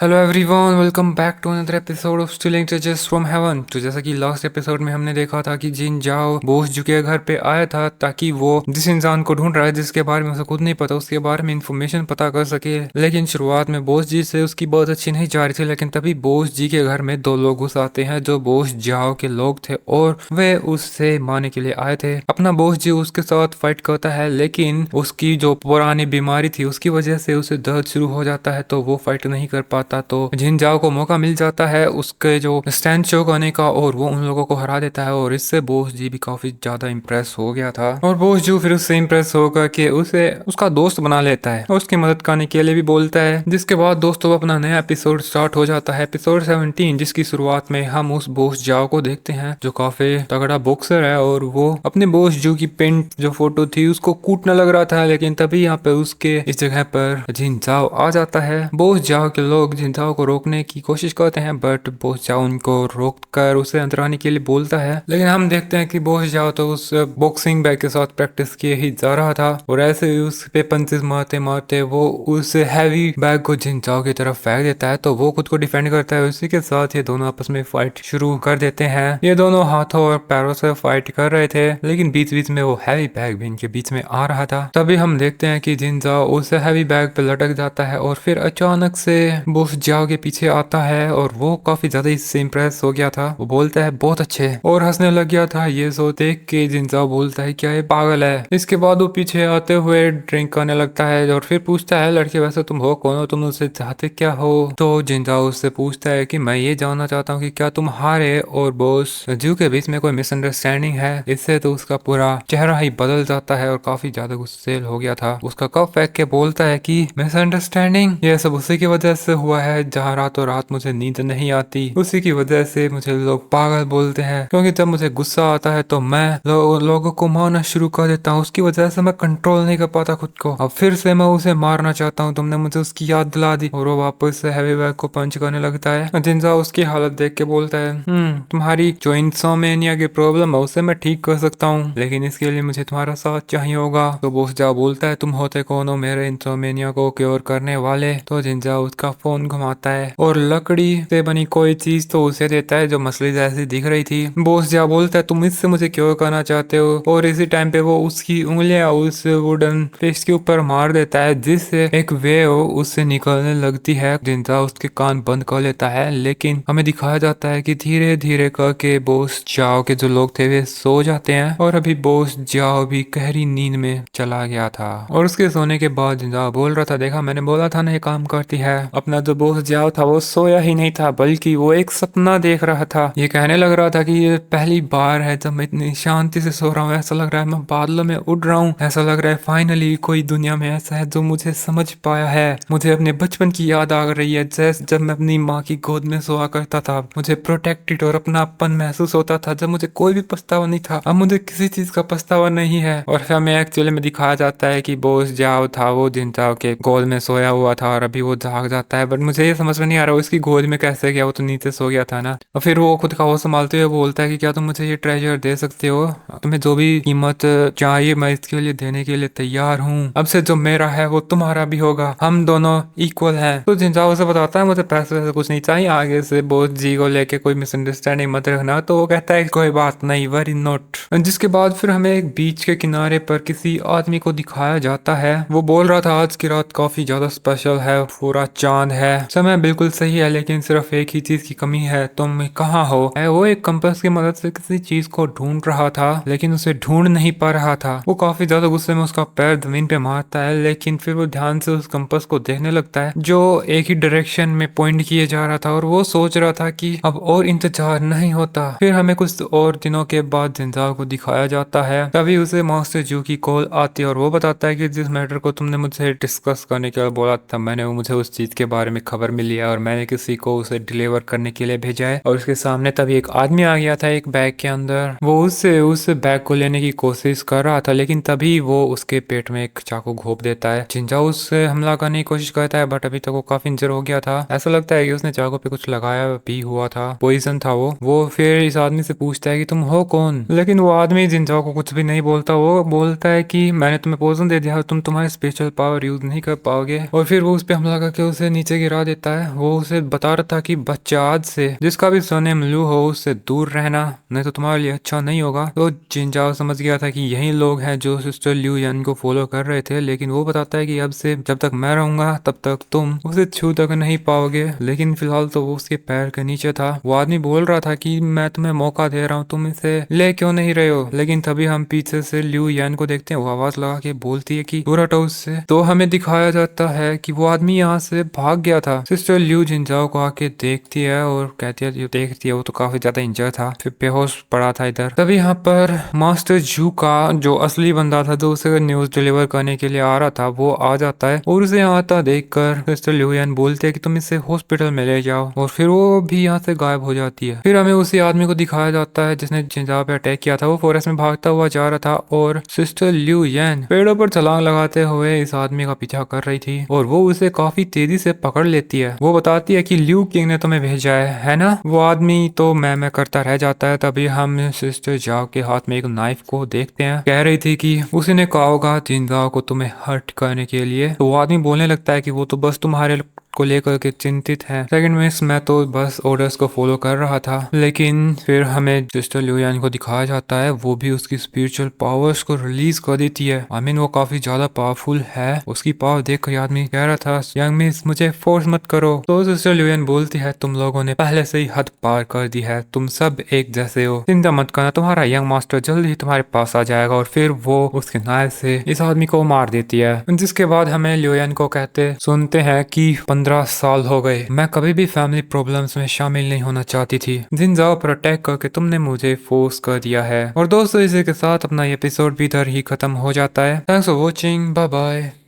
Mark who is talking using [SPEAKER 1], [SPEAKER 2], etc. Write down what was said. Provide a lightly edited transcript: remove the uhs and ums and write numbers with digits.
[SPEAKER 1] Hello everyone, welcome back to another episode of stealing tastes from heaven. तो जैसा कि last episode में हमने देखा था कि जिन जाओ बोस जू के घर पे आया था ताकि वो जिस इंसान को ढूंढ रहा है जिसके बारे में उसे खुद नहीं पता उसके बारे में इंफॉर्मेशन पता कर सके। लेकिन शुरुआत में बोस जी से उसकी बहुत अच्छी नहीं जा रही थी, लेकिन तभी बोस जी के घर में दो लोग घुस आते हैं जो बोस जाओ के लोग थे और वे उससे मारने के लिए आए थे। अपना बोस जी उसके साथ फाइट करता है, लेकिन उसकी जो पुरानी बीमारी थी उसकी वजह से उसे दर्द शुरू हो जाता है तो वो फाइट नहीं कर पाता। तो जिन जाओ को मौका मिल जाता है उसके जो स्टैंड शो करने का और वो उन लोगों को हरा देता है और इससे बोस जी भी काफी ज्यादा इम्प्रेस हो गया था। और बोस जी फिर उससे इम्प्रेस होकर के उसे उसका दोस्त बना लेता है और उसकी मदद करने के लिए भी बोलता है। जिसके बाद दोस्तों अपना नया एपिसोड स्टार्ट हो जाता है, एपिसोड 17, जिसकी शुरुआत में हम उस बोस जाओ को देखते हैं जो काफी तगड़ा बॉक्सर है और वो अपने बोस जू की पेंट जो फोटो थी उसको कूटने लग रहा था। लेकिन तभी यहाँ पे उसके इस जगह पर जिन जाओ आ जाता है। बोस जाओ के लोग जिन जाओ को रोकने की कोशिश करते हैं बट बोस जाओ उनको रोक कर उसे अंदर आने के लिए बोलता है। लेकिन हम देखते हैं कि बोस जाओ तो उस बॉक्सिंग बैग के साथ प्रैक्टिस किए ही जा रहा था और ऐसे ही उस पे पंचेस मारते मारते वो उस हैवी बैग को जिन जाओ की तरफ फेंक देता है तो वो खुद को डिफेंड करता है। उसी के साथ ये दोनों आपस में फाइट शुरू कर देते हैं। ये दोनों हाथों और पैरों से फाइट कर रहे थे, लेकिन बीच बीच में वो हैवी बैग भी इनके बीच में आ रहा था। तभी हम देखते हैं कि जिन जाओ उस हैवी बैग पे लटक जाता है और फिर अचानक से बोस जाओ के पीछे आता है और वो काफी ज्यादा इससे इम्प्रेस हो गया था। वो बोलता है बहुत अच्छे और हंसने लग गया था। ये सो देख के जिनजाओ बोलता है क्या ये पागल है। इसके बाद वो पीछे आते हुए ड्रिंक करने लगता है और फिर पूछता है लड़के वैसे तुम हो कौन हो, तुम उससे चाहते क्या हो। तो जिनजाओ उससे पूछता है कि मैं ये जानना चाहता हूँ कि क्या तुम हारे और बोस जू के बीच में कोई मिसअंडरस्टैंडिंग है। इससे तो उसका पूरा चेहरा ही बदल जाता है और काफी ज्यादा गुस्सेल हो गया था। उसका कप फेंक के बोलता है कि मिसअंडरस्टैंडिंग ये सब उसी की वजह से हुआ है जहाँ रातों रात मुझे नींद नहीं आती, उसी की वजह से मुझे लोग पागल बोलते हैं क्योंकि जब मुझे गुस्सा आता है तो मैं लोगों को मारना शुरू कर देता हूँ। उसकी वजह से मैं कंट्रोल नहीं कर पाता खुद को। अब फिर से मैं उसे मारना चाहता हूँ, तुमने मुझे उसकी याद दिला दी। और वो वापस से हैवी बैग को पंच करने लगता है। जिनजा उसकी हालत देख के बोलता है तुम्हारी जो इंसोमेनिया की प्रॉब्लम है उसे मैं ठीक कर सकता हूँ, लेकिन इसके लिए मुझे तुम्हारा साथ चाहिए होगा। तो बोस जा बोलता है तुम होते कौन हो मेरे इंसोमेनिया को क्योर करने वाले। तो जिनजा उसका फोन घुमाता है और लकड़ी से बनी कोई चीज तो उसे देता है जो मछली जैसी दिख रही थी। बोस जा बोलता है तुम इससे मुझे क्यों करना चाहते हो, और इसी टाइम पे वो उसकी उंगलियां उस वुडन फिश के ऊपर मार देता है जिससे एक वेव उससे निकलने लगती है। जिंदा उसके कान बंद कर लेता है, लेकिन हमें दिखाया जाता है कि धीरे धीरे करके बोस जाओ के जो लोग थे वे सो जाते हैं और अभी बोस जाओ भी गहरी नींद में चला गया था। और उसके सोने के बाद जिंदा बोल रहा था देखा मैंने बोला था ना ये काम करती है। अपना जो बोस जाओ था वो सोया ही नहीं था बल्कि वो एक सपना देख रहा था। ये कहने लग रहा था कि ये पहली बार है जब मैं इतनी शांति से सो रहा हूँ, ऐसा लग रहा है मैं बादलों में उड़ रहा हूँ, ऐसा लग रहा है फाइनली कोई दुनिया में ऐसा है जो मुझे समझ पाया है। मुझे अपने बचपन की याद आ रही है जैसे जब मैं अपनी माँ की गोद में सोया करता था, मुझे प्रोटेक्टेड और अपनापन महसूस होता था जब मुझे कोई भी पछतावा नहीं था। अब मुझे किसी चीज का पछतावा नहीं है। और फिर हमें एक्चुअली में दिखाया जाता है कि बोस जाओ था वो जिन जाओ के गोद में सोया हुआ था और अभी वो जाग जाता है, बट मुझे ये समझ में नहीं आ रहा वो इसकी गोद में कैसे गया, वो तो नीचे सो गया था ना। और फिर वो खुद का होश संभालते हुए बोलता है कि क्या तुम मुझे ये ट्रेजर दे सकते हो, तुम्हें जो भी कीमत चाहिए मैं इसके लिए देने के लिए तैयार हूँ। अब से जो मेरा है वो तुम्हारा भी होगा, हम दोनों इक्वल हैं। तो जिंजाओ से बताता है मुझे पैसे वैसे कुछ नहीं चाहिए, आगे से बोस जी को लेके कोई मिसअंडरस्टैंडिंग मत रखना। तो वो कहता है कोई बात नहीं, वेरी नॉट। जिसके बाद फिर हमें एक बीच के किनारे पर किसी आदमी को दिखाया जाता है। वो बोल रहा था आज की रात काफी ज्यादा स्पेशल है, पूरा चांद है, समय बिल्कुल सही है, लेकिन सिर्फ एक ही चीज की कमी है, तुम कहाँ हो। वो एक कंपास की मदद से किसी चीज को ढूंढ रहा था लेकिन उसे ढूंढ नहीं पा रहा था। वो काफी ज्यादा गुस्से में उसका पैर जमीन पे मारता है, लेकिन फिर वो ध्यान से उस कंपास को देखने लगता है जो एक ही डायरेक्शन में पॉइंट किए जा रहा था और वो सोच रहा था कि अब और इंतजार नहीं होता। फिर हमें कुछ और दिनों के बाद जिंजाओ को दिखाया जाता है। तभी उसे मास्टर जू की कॉल आती है और वो बताता है कि जिस मैटर को तुमने मुझे डिस्कस करने के लिए बोला था मैंने मुझे उस चीज के बारे में खबर मिली है और मैंने किसी को उसे डिलीवर करने के लिए भेजा है। और उसके सामने तभी एक आदमी आ गया था एक बैग के अंदर। वो उससे उस बैग को लेने की कोशिश कर रहा था, लेकिन तभी वो उसके पेट में एक चाकू घोंप देता है। जिंजाओ उससे हमला करने की कोशिश करता है बट अभी तक वो काफी इंजर हो गया था। ऐसा लगता है कि उसने चाकू पे कुछ लगाया भी हुआ था, पॉइजन था वो फिर इस आदमी से पूछता है कि तुम हो कौन, लेकिन वो आदमी जिंजाओ को कुछ भी नहीं बोलता। वो बोलता है कि मैंने तुम्हें पॉइजन दे दिया, तुम्हारे स्पेशल पावर यूज नहीं कर पाओगे। और फिर वो उस पर हमला करके उसे नीचे गिरा देता है। वो उसे बता रहा था कि बच्चा आज से जिसका भी सरनेम लू हो उससे दूर रहना, नहीं तो तुम्हारे लिए अच्छा नहीं होगा। तो जिनजाओ समझ गया था कि यही लोग हैं जो सिस्टर ल्यू यान को फॉलो कर रहे थे, लेकिन वो बताता है कि अब से जब तक मैं रहूंगा तब तक तुम उसे छू तक नहीं पाओगे। लेकिन फिलहाल तो वो उसके पैर के नीचे था। वो आदमी बोल रहा था कि मैं तुम्हें मौका दे रहा हूँ, तुम इसे ले क्यों नहीं रहे हो। लेकिन तभी हम पीछे से ल्यू यान को देखते हैं। वो आवाज लगा के बोलती है कि दूर हटो उससे। तो हमें दिखाया जाता है कि वो आदमी यहाँ से भाग गया था। सिस्टर ल्यू जिनजाओ को आके देखती है और कहती है, जो देखती है वो तो काफी ज्यादा इंजर्ड था, फिर बेहोश पड़ा था इधर। तभी यहाँ पर मास्टर जू का जो असली बंदा था, जो उसे न्यूज डिलीवर करने के लिए आ रहा था, वो आ जाता है और उसे आता देखकर सिस्टर ल्यू यान बोलते है कि तुम इसे हॉस्पिटल में ले जाओ, और फिर वो भी यहाँ से गायब हो जाती है। फिर हमें उसी आदमी को दिखाया जाता है जिसने जिनजाओ पे अटैक किया था। वो फॉरेस्ट में भागता हुआ जा रहा था और सिस्टर ल्यू यान पेड़ों पर छलांग लगाते हुए इस आदमी का पीछा कर रही थी और वो उसे काफी तेजी से पकड़ लेती है। वो बताती है कि ल्यू किंग ने तुम्हें भेजा है ना। वो आदमी तो मैं करता रह जाता है। तभी हम सिस्टर जाओ के हाथ में एक नाइफ को देखते हैं। कह रही थी कि उसी ने कहा होगा जिनजाओ को तुम्हें हर्ट करने के लिए। तो वो आदमी बोलने लगता है कि वो तो बस तुम्हारे को लेकर के चिंतित है। सेकंड मिस मैं तो बस ऑर्डर्स को फॉलो कर रहा था। लेकिन फिर हमें सिस्टर ल्यू यान को दिखाया जाता है, वो भी उसकी स्पिरिचुअल पावर्स को रिलीज कर देती है। आई मीन वो काफी ज्यादा पावरफुल है। उसकी पावर देख कर आदमी कह रहा था, यंग मिस मुझे फोर्स मत करो। तो सिस्टर ल्यू यान बोलती है, तुम लोगों ने पहले से ही हद पार कर दी है, तुम सब एक जैसे हो, चिंता मत करना, तुम्हारा यंग मास्टर जल्द ही तुम्हारे पास आ जाएगा। और फिर वो उसके नाइफ से इस आदमी को मार देती है। जिसके बाद हमें ल्यू यान को कहते सुनते हैं कि 15 साल हो गए, मैं कभी भी फैमिली प्रॉब्लम्स में शामिल नहीं होना चाहती थी। जिनजाओ पर अटैक करके तुमने मुझे फोर्स कर दिया है। और दोस्तों इसी के साथ अपना एपिसोड भी इधर ही खत्म हो जाता है। Thanks for watching, bye bye.